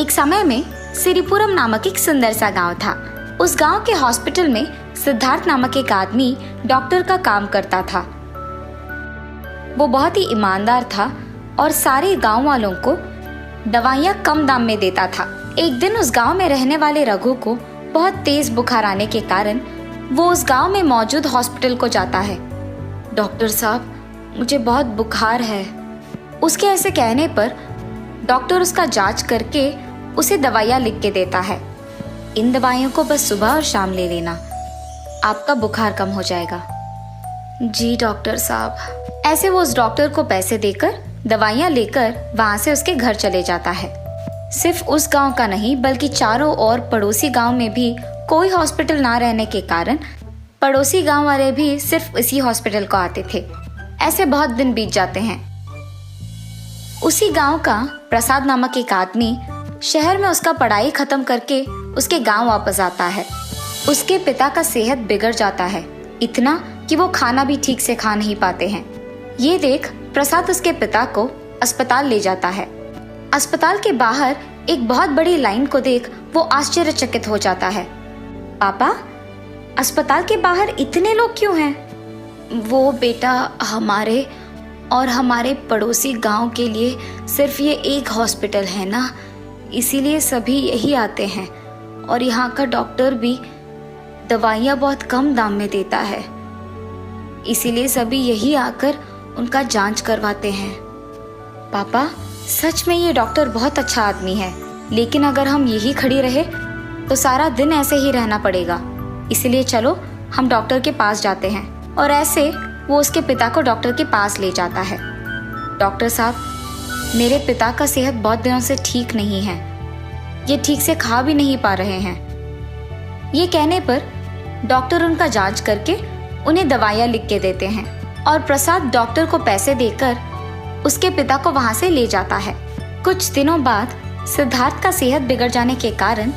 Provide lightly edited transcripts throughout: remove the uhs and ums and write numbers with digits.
एक समय में सिरिपुरम नामक एक सुंदर सा गांव था। उस गांव के हॉस्पिटल में सिद्धार्थ नामक एक आदमी डॉक्टर का काम करता था। वो बहुत ही ईमानदार था और सारे गांव वालों को दवाइयाँ कम दाम में देता था। एक दिन उस गांव में रहने वाले रघु को बहुत तेज बुखार आने के कारण वो उस गांव में मौजूद हॉस्पिटल को जाता है। डॉक्टर साहब, मुझे बहुत बुखार है। उसके ऐसे कहने पर डॉक्टर उसका जांच करके उसे दवाइयाँ लिख के देता है। इन दवाइयों को बस सुबह और शाम ले लेना, आपका बुखार कम हो जाएगा। जी डॉक्टर साहब। ऐसे वो उस डॉक्टर को पैसे देकर दवाइयाँ लेकर वहाँ से उसके घर चले जाता है। सिर्फ उस गांव का नहीं बल्कि चारों ओर पड़ोसी गांव में भी कोई हॉस्पिटल ना रहने के कारण पड़ोसी गांव वाले भी सिर्फ इसी हॉस्पिटल को आते थे। ऐसे बहुत दिन बीत जाते हैं। उसी गांव का प्रसाद नामक एक आदमी शहर में उसका पढ़ाई खत्म करके उसके गांव वापस आता है। उसके पिता का सेहत बिगड़ जाता है, इतना कि वो खाना भी ठीक से खा नहीं पाते हैं। ये देख प्रसाद उसके पिता को अस्पताल ले जाता है। अस्पताल के बाहर एक बहुत बड़ी लाइन को देख वो आश्चर्यचकित हो जाता है। पापा, अस्पताल के बाहर इतने लोग क्यों हैं? वो बेटा, हमारे और हमारे पड़ोसी गांव के लिए सिर्फ ये एक हॉस्पिटल है ना, इसीलिए सभी यही आते हैं और यहाँ का डॉक्टर भी दवाइयाँ बहुत कम दाम में देता है, इसीलिए सभी यही आकर उनका जांच करवाते हैं। पापा, सच में ये डॉक्टर बहुत अच्छा आदमी है, लेकिन अगर हम यही खड़ी रहे तो सारा दिन ऐसे ही रहना पड़ेगा, इसलिए चलो हम डॉक्टर के पास जाते हैं। और ऐसे वो उसके पिता को डॉक्टर के पास ले जाता है। डॉक्टर साहब, मेरे पिता का सेहत बहुत दिनों से ठीक नहीं है, ये ठीक से खा भी नहीं पा रहे हैं। ये कहने पर डॉक्टर उनका जांच करके उन्हें दवाइयाँ लिख के देते हैं और प्रसाद डॉक्टर को पैसे देकर उसके पिता को वहां से ले जाता है। कुछ दिनों बाद सिद्धार्थ का सेहत बिगड़ जाने के कारण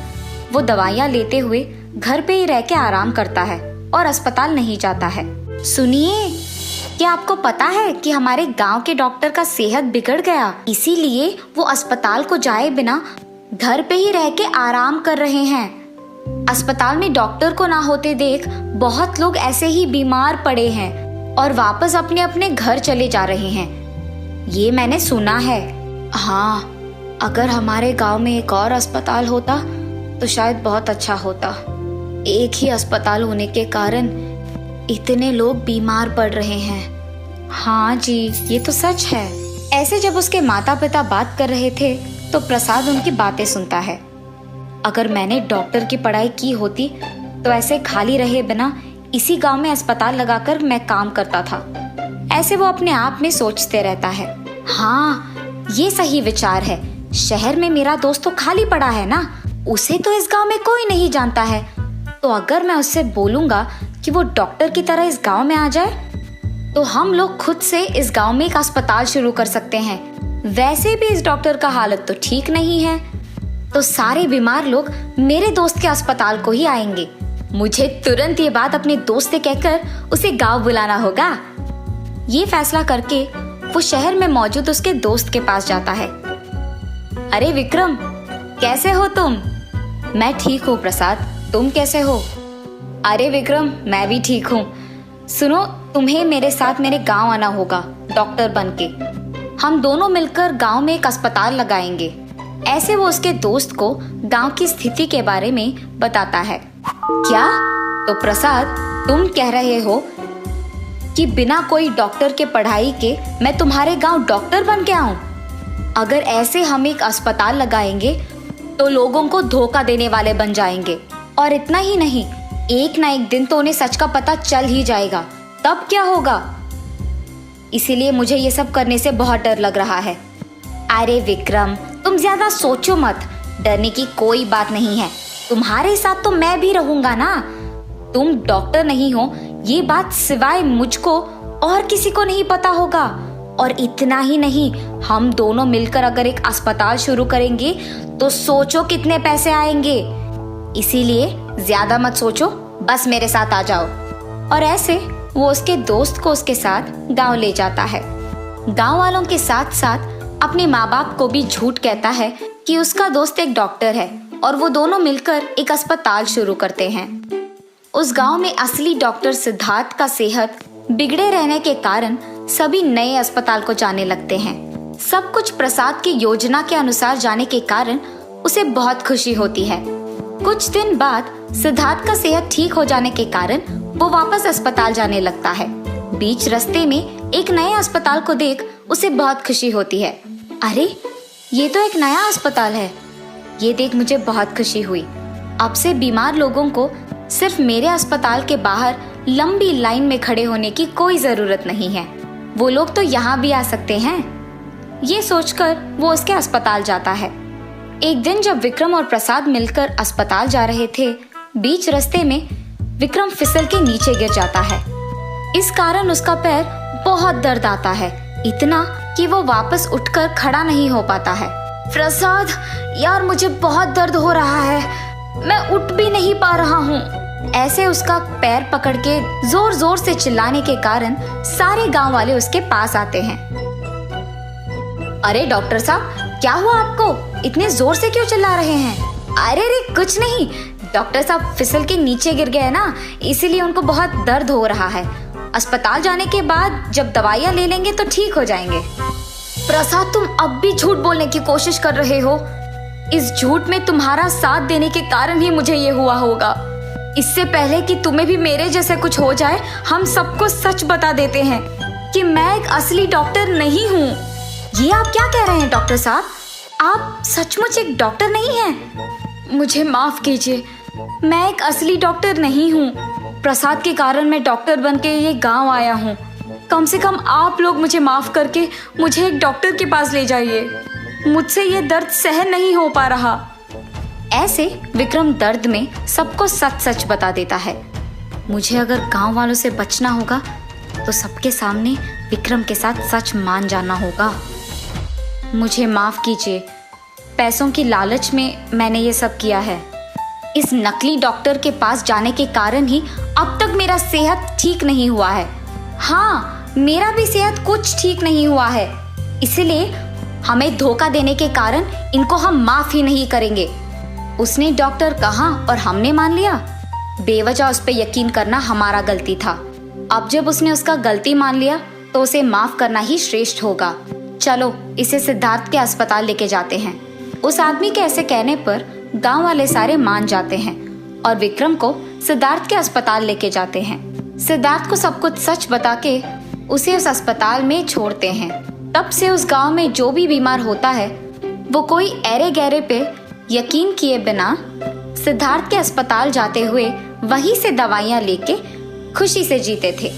वो दवाइयाँ लेते हुए घर पे ही रह के आराम करता है और अस्पताल नहीं जाता है। सुनिए, क्या आपको पता है कि हमारे गांव के डॉक्टर का सेहत बिगड़ गया, इसीलिए वो अस्पताल को जाए बिना घर पे ही रह के आराम कर रहे हैं। अस्पताल में डॉक्टर को ना होते देख बहुत लोग ऐसे ही बीमार पड़े हैं और वापस अपने अपने घर चले जा रहे हैं, ये मैंने सुना है। हाँ, अगर हमारे गांव में एक और अस्पताल होता तो शायद बहुत अच्छा होता। एक ही अस्पताल होने के कारण इतने लोग बीमार पड़ रहे हैं। हाँ जी, ये तो सच है। ऐसे जब उसके माता पिता बात कर रहे थे तो प्रसाद उनकी बातें सुनता है। अगर मैंने डॉक्टर की पढ़ाई की होती तो ऐसे खाली रहे बिना इसी गांव में अस्पताल लगाकर मैं काम करता था, ऐसे वो अपने आप में सोचते रहता है। हाँ, ये सही विचार है। शहर में मेरा दोस्त तो खाली पड़ा है ना, उसे तो इस गांव में कोई नहीं जानता है, तो अगर मैं उससे बोलूंगा कि वो डॉक्टर की तरह इस गांव में आ जाए तो हम लोग खुद से इस गांव में एक अस्पताल शुरू कर सकते हैं। वैसे भी इस डॉक्टर का हालत तो ठीक नहीं है, तो सारे बीमार लोग मेरे दोस्त के अस्पताल को ही आएंगे। मुझे तुरंत ये बात अपने दोस्त से कहकर उसे गांव बुलाना होगा। ये फैसला करके वो शहर में मौजूद उसके दोस्त के पास जाता है। अरे विक्रम, कैसे हो तुम? मैं ठीक हूँ प्रसाद, तुम कैसे हो? अरे विक्रम, मैं भी ठीक हूँ। सुनो, तुम्हें मेरे साथ मेरे गांव आना होगा डॉक्टर बनके। हम दोनों मिलकर गांव में एक अस्पताल लगाएंगे। ऐसे वो उसके दोस्त को गांव की स्थिति के बारे में बताता है। क्या? तो प्रसाद, तुम कह रहे हो कि बिना कोई डॉक्टर के पढ़ाई के मैं तुम्हारे गांव डॉक्टर बन के आऊं? अगर ऐसे हम एक अस्पताल लगाएंगे तो लोगों को धोखा देने वाले बन जाएंगे, और इतना ही नहीं, एक ना एक दिन तो उन्हें सच का पता चल ही जाएगा, तब क्या होगा? इसीलिए मुझे ये सब करने से बहुत डर लग रहा है। अरे विक्रम, तुम ज्यादा सोचो मत, डरने की कोई बात नहीं है। तुम्हारे साथ तो मैं भी रहूंगा ना। तुम डॉक्टर नहीं हो ये बात सिवाय मुझको और किसी को नहीं पता होगा। और इतना ही नहीं, हम दोनों मिलकर अगर एक अस्पताल शुरू करेंगे तो सोचो कितने पैसे आएंगे। इसीलिए ज्यादा मत सोचो, बस मेरे साथ आ जाओ। और ऐसे वो उसके दोस्त को उसके साथ गांव ले जाता है। गांव वालों के साथ साथ अपने माँ बाप को भी झूठ कहता है कि उसका दोस्त एक डॉक्टर है और वो दोनों मिलकर एक अस्पताल शुरू करते हैं। उस गांव में असली डॉक्टर सिद्धार्थ का सेहत बिगड़े रहने के कारण सभी नए अस्पताल को जाने लगते हैं। सब कुछ प्रसाद की योजना के अनुसार जाने के कारण उसे बहुत खुशी होती है। कुछ दिन बाद सिद्धार्थ का सेहत ठीक हो जाने के कारण वो वापस अस्पताल जाने लगता है। बीच रास्ते में एक नए अस्पताल को देख उसे बहुत खुशी होती है। अरे, ये तो एक नया अस्पताल है। ये देख मुझे बहुत खुशी हुई। अब से बीमार लोगों को सिर्फ मेरे अस्पताल के बाहर लंबी लाइन में खड़े होने की कोई जरूरत नहीं है। वो लोग तो यहाँ भी आ सकते हैं। ये सोचकर वो उसके अस्पताल जाता है। एक दिन जब विक्रम और प्रसाद मिलकर अस्पताल जा रहे थे, बीच रास्ते में विक्रम फिसल के नीचे गिर जाता है। इस कारण उसका पैर बहुत दर्द आता है, इतना कि वो वापस उठकर खड़ा नहीं हो पाता है। प्रसाद, यार मुझे बहुत दर्द हो रहा है, मैं उठ भी नहीं पा रहा हूँ। ऐसे उसका पैर पकड़ के जोर जोर से चिल्लाने के कारण सारे गांव वाले उसके पास आते हैं। अरे डॉक्टर साहब, क्या हुआ आपको? इतने जोर से क्यों चिल्ला रहे हैं? अरे रे कुछ नहीं, डॉक्टर साहब फिसल के नीचे गिर गए ना, इसीलिए उनको बहुत दर्द हो रहा है। अस्पताल जाने के बाद जब दवाइयाँ ले लेंगे तो ठीक हो जाएंगे। प्रसाद, तुम अब भी झूठ बोलने की कोशिश कर रहे हो। इस झूठ में तुम्हारा साथ देने के कारण ही मुझे ये हुआ होगा। इससे पहले कि तुम्हें भी मेरे जैसे कुछ हो जाए, हम सबको सच बता देते हैं कि मैं एक असली डॉक्टर नहीं हूँ। ये आप क्या कह रहे हैं डॉक्टर साहब? आप सचमुच एक डॉक्टर नहीं हैं? मुझे माफ कीजिए, मैं एक असली डॉक्टर नहीं हूँ। प्रसाद के कारण मैं डॉक्टर बनके ये गांव आया हूँ। कम से कम आप लोग मुझे माफ करके मुझे एक डॉक्टर के पास ले जाइए। मुझसे ये दर्द सहन नहीं हो पा रहा। ऐसे विक्रम दर्द में सबको सच सच बता देता है। मुझे अगर गांव वालों से बचना होगा तो सबके सामने विक्रम के साथ सच मान जाना होगा। मुझे माफ कीजिए, पैसों की लालच में मैंने ये सब किया है। इस नकली डॉक्टर के पास जाने के कारण ही अब तक मेरा सेहत ठीक नहीं हुआ है। हाँ, मेरा भी सेहत कुछ ठीक नहीं हुआ है। इसलिए हमें धोखा देने के कारण इनको हम माफ ही नहीं करेंगे। उसने डॉक्टर कहा और हमने मान लिया। बेवजह उस पर यकीन करना हमारा गलती था। अब जब उसने उसका गलती मान लिया तो उसे माफ करना ही श्रेष्ठ होगा। चलो इसे सिद्धार्थ के अस्पताल लेके जाते हैं। उस आदमी के ऐसे कहने पर गांव वाले सारे मान जाते हैं और विक्रम को सिद्धार्थ के अस्पताल लेके जाते हैं। सिद्धार्थ को सब कुछ सच बता के उसे उस अस्पताल में छोड़ते हैं। तब से उस गांव में जो भी बीमार होता है वो कोई ऐरे गहरे पे यकीन किए बिना सिद्धार्थ के अस्पताल जाते हुए वहीं से दवाइयाँ लेके खुशी से जीते थे।